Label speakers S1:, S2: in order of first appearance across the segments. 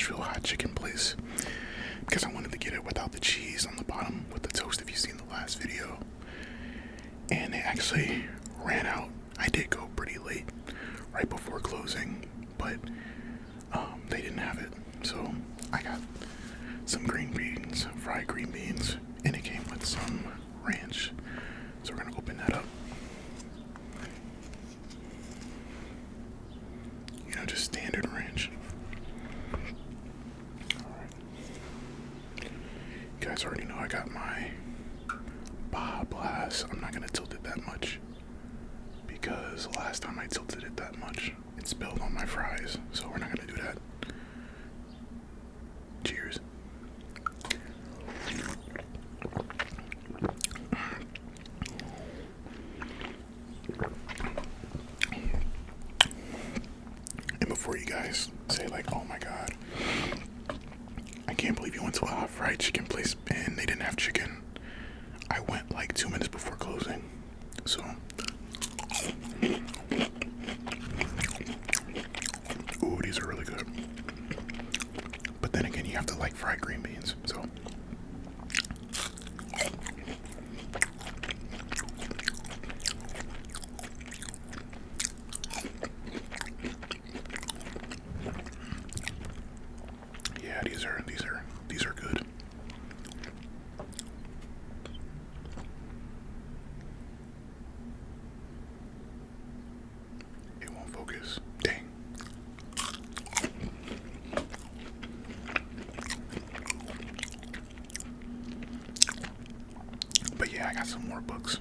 S1: Nashville hot chicken place because I wanted to get it without the cheese on the bottom with the toast, if you've seen the last video. And they actually ran out. I did go pretty late, right before closing, but they didn't have it. So I got some green beans, fried green beans, and it came with some ranch. So we're gonna open that up. You know, just standard ranch. Alright. You guys already know I got my Baja Blast. I'm not gonna tilt it that much because last time I tilted it that much, it spilled on my fries. So we're not gonna do that. Cheers. And before you guys say like, oh my god, I can't believe you went to a hot fried chicken place and they didn't have chicken. I went like 2 minutes before closing. So ooh, these are really good. But then again, you have to like fried green beans. So yeah, these are good. It won't focus. Dang. But yeah, I got some more books.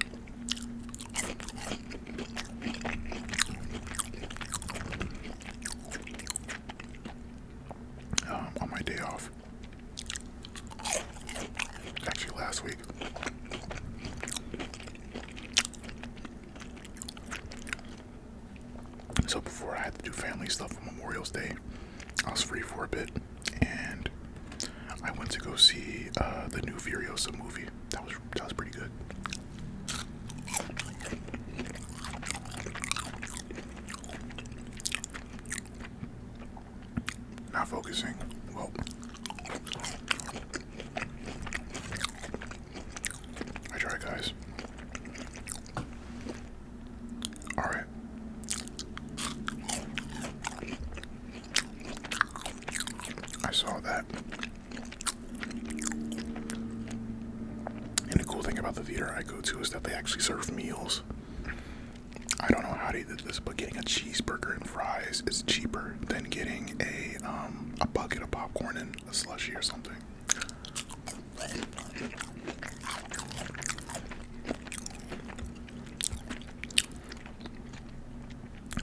S1: On my day off. Actually, last week. So before I had to do family stuff on Memorial's Day, I was free for a bit, and I went to go see the new Furiosa movie. That was pretty good. Not focusing. Well, I try, guys. All right. I saw that. And the cool thing about the theater I go to is that they actually serve meals. I don't know how they did this, but getting a cheeseburger and fries is cheaper than getting a bucket of popcorn and a slushie or something.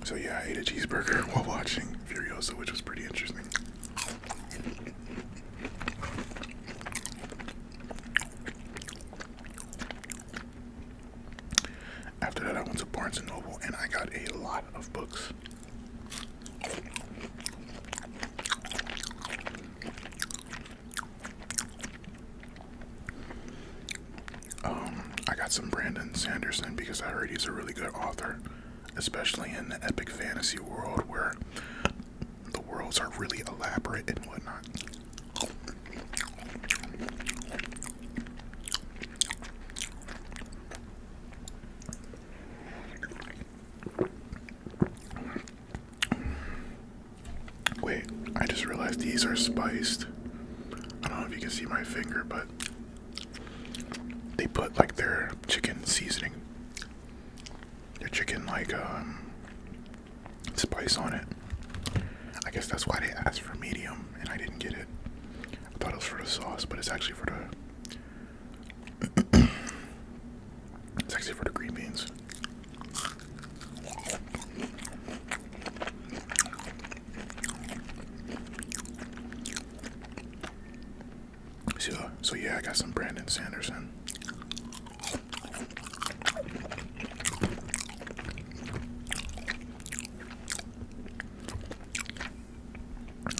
S1: So yeah, I ate a cheeseburger while watching Furiosa, which was pretty interesting. After that, I went to Barnes & Noble and I got a lot of books. I got some Brandon Sanderson because I heard he's a really good author, especially in the epic fantasy world where the worlds are really elaborate and whatnot. Wait, I just realized these are spiced. I don't know if you can see my finger, but they put like their chicken seasoning, their chicken like spice on it. I guess that's why they asked for medium and I didn't get it. I thought it was for the sauce, but it's actually for the it's actually for the green beans. So yeah, I got some Brandon Sanderson.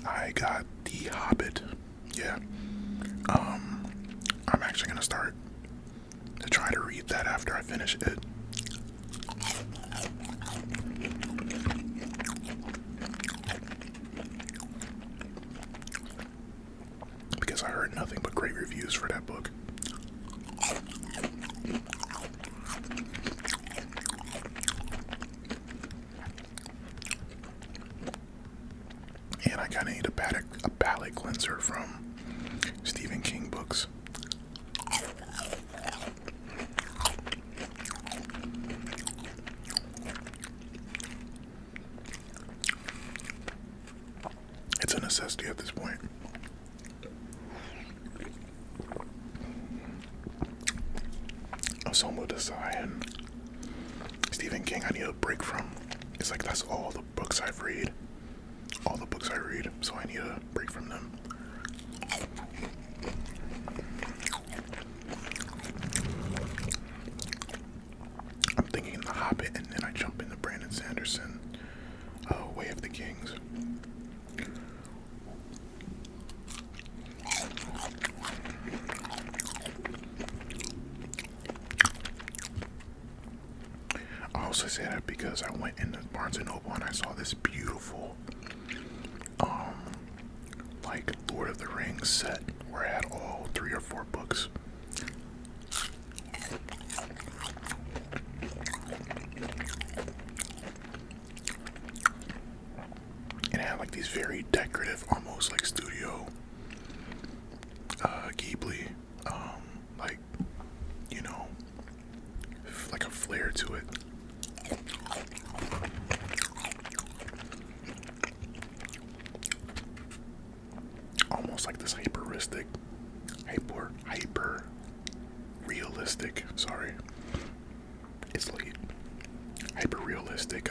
S1: I got The Hobbit. Yeah. I'm actually gonna start to try to read that after I finish it. heard nothing but great reviews for that book. And I kind of need a palate cleanser from Stephen King books. It's a necessity at this point. Osamu Dazai and Stephen King I need a break from. It's like that's all the books I've read. All the books I read, so I need a break from them. I'm thinking The Hobbit, and then I jump into Brandon Sanderson, Way of the Kings. I also say that because I went into Barnes & Noble and I saw this beautiful like Lord of the Rings set where I had all 3 or 4 books. And it had like these very decorative, almost like studio Ghibli, like, you know, like a flair to it. Almost like this hyper realistic, sorry, it's late, hyper realistic,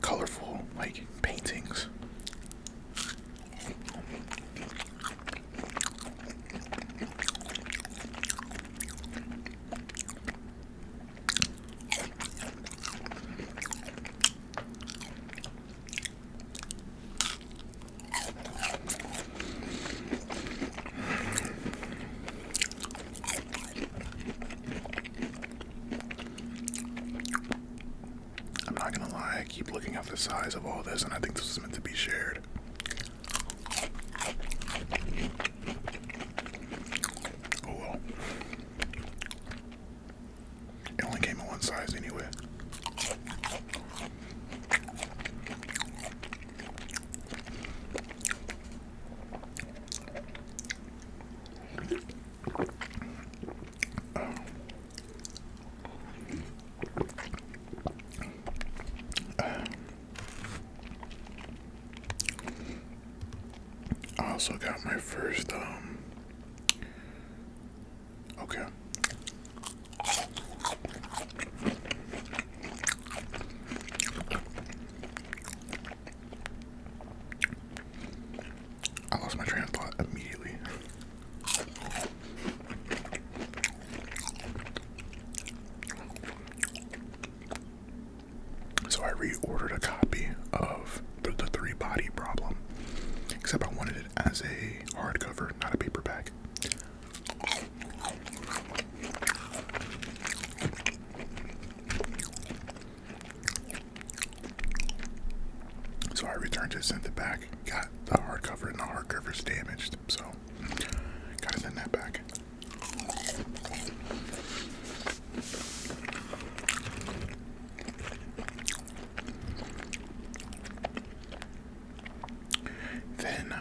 S1: colorful, like, paintings. I'm not gonna lie, I keep looking at the size of all this, and I think this is meant to be shared. Oh well. It only came in one size anyway. I also got my first, okay. I lost my train of thought immediately. So I reordered a copy of the 3-Body Problem, except I wanted it as a hardcover, not a paperback. So I returned it, sent it back, got the hardcover, and the hardcover's damaged, so gotta send that back. Then,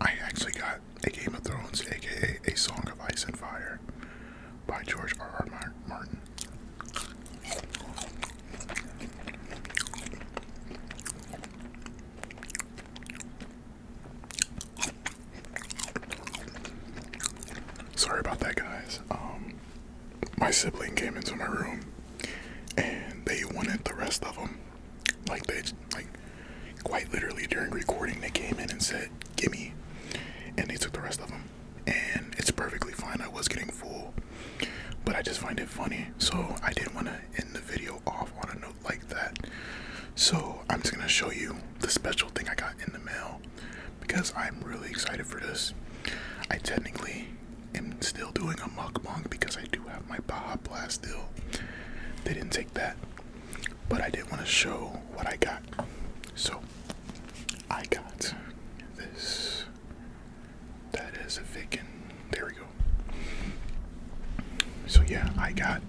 S1: I actually got a Game of Thrones, aka A Song of Ice and Fire, by George R.R. Martin. Sorry about that, guys. My sibling came into my room, and they wanted the rest of them. Like, quite literally during recording, they came in and said, "Gimme," and they took the rest of them. And it's perfectly fine. I was getting full, but I just find it funny, so I didn't want to end the video off on a note like that. So I'm just gonna show you the special thing I got in the mail because I'm really excited for this. I technically am still doing a mukbang because I do have my Baja Blast still. They didn't take that, but I did want to show what I got. So I got this.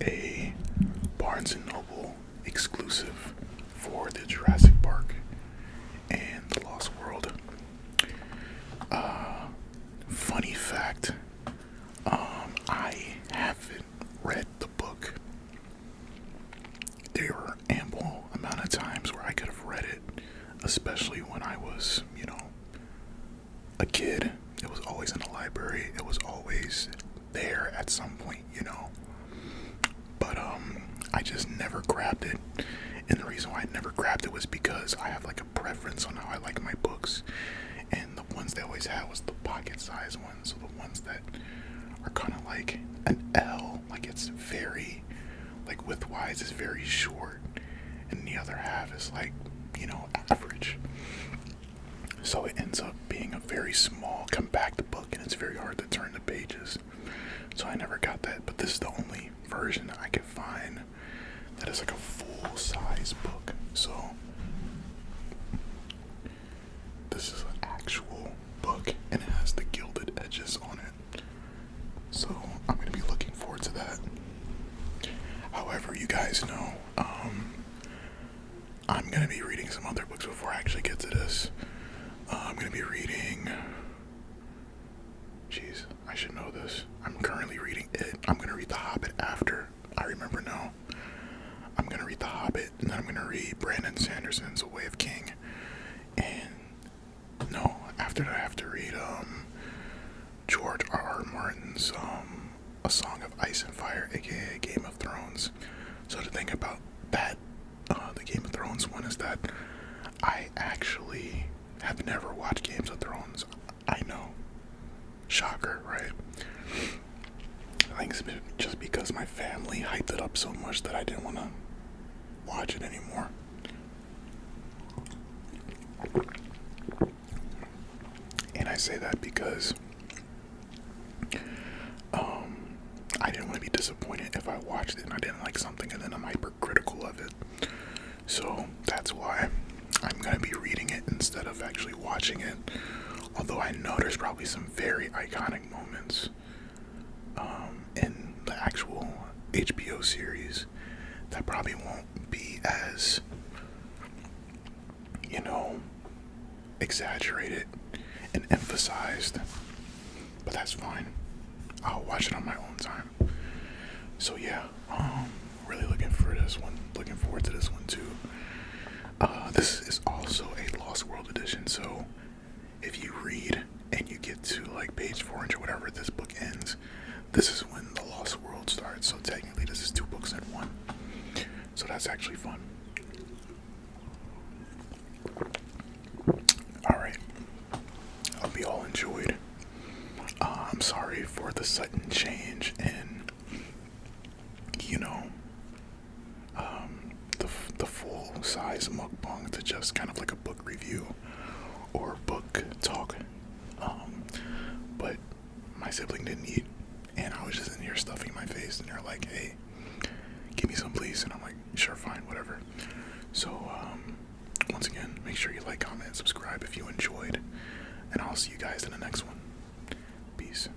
S1: a Barnes & Noble exclusive for the Jurassic Park and the Lost World. Funny fact, I haven't read the book. There were ample amount of times where I could have read it, especially when I was, a kid. It was always in the library. It was always there at some point, But I just never grabbed it. And the reason why I never grabbed it was because I have like a preference on how I like my books. And the ones they always had was the pocket size ones. So the ones that are kind of like an L, like it's very, like width-wise is very short. And the other half is like, average. So it ends up being a very small, compact book, and it's very hard to turn the pages. So I never got that, but this is the only version I could find that is like a full-size book. So this is an actual book, and it has the gilded edges on it. So I'm going to be looking forward to that. However, you guys know, I'm going to be reading some other books before I actually get to this. I'm going to be reading... Jeez, I should know this. I'm currently reading it. I'm going to read The Hobbit after. I remember now. I'm going to read The Hobbit, and then I'm going to read Brandon Sanderson's A Way of King. And no, after that I have to read George R.R. Martin's A Song of Ice and Fire, aka Game of Thrones. So the thing about that, the Game of Thrones one, is that I actually have never watched Games of Thrones. I know. Shocker, right? I think it's just because my family hyped it up so much that I didn't want to watch it anymore. And I say that because I didn't want to be disappointed if I watched it and I didn't like something and then I'm hypercritical of it. So that's why I'm going to be reading it instead of actually watching it. Although I know there's probably some very iconic moments in the actual HBO series that probably won't be as, exaggerated and emphasized. But that's fine. I'll watch it on my own time. So yeah, really looking for this one. Looking forward to this one too. This is also a Lost World edition, so if you read and you get to like page 400 or whatever this book ends, this is when the Lost World starts. So technically this is 2 books in one. So that's actually fun. Alright. I hope you all enjoyed. I'm sorry for the sudden change in, the full-size mukbang to just kind of like a book review or book talk. But my sibling didn't eat, and I was just in here stuffing my face, and they're like, hey, give me some please, and I'm like, sure, fine, whatever. So, once again, make sure you like, comment, and subscribe if you enjoyed, and I'll see you guys in the next one. Peace.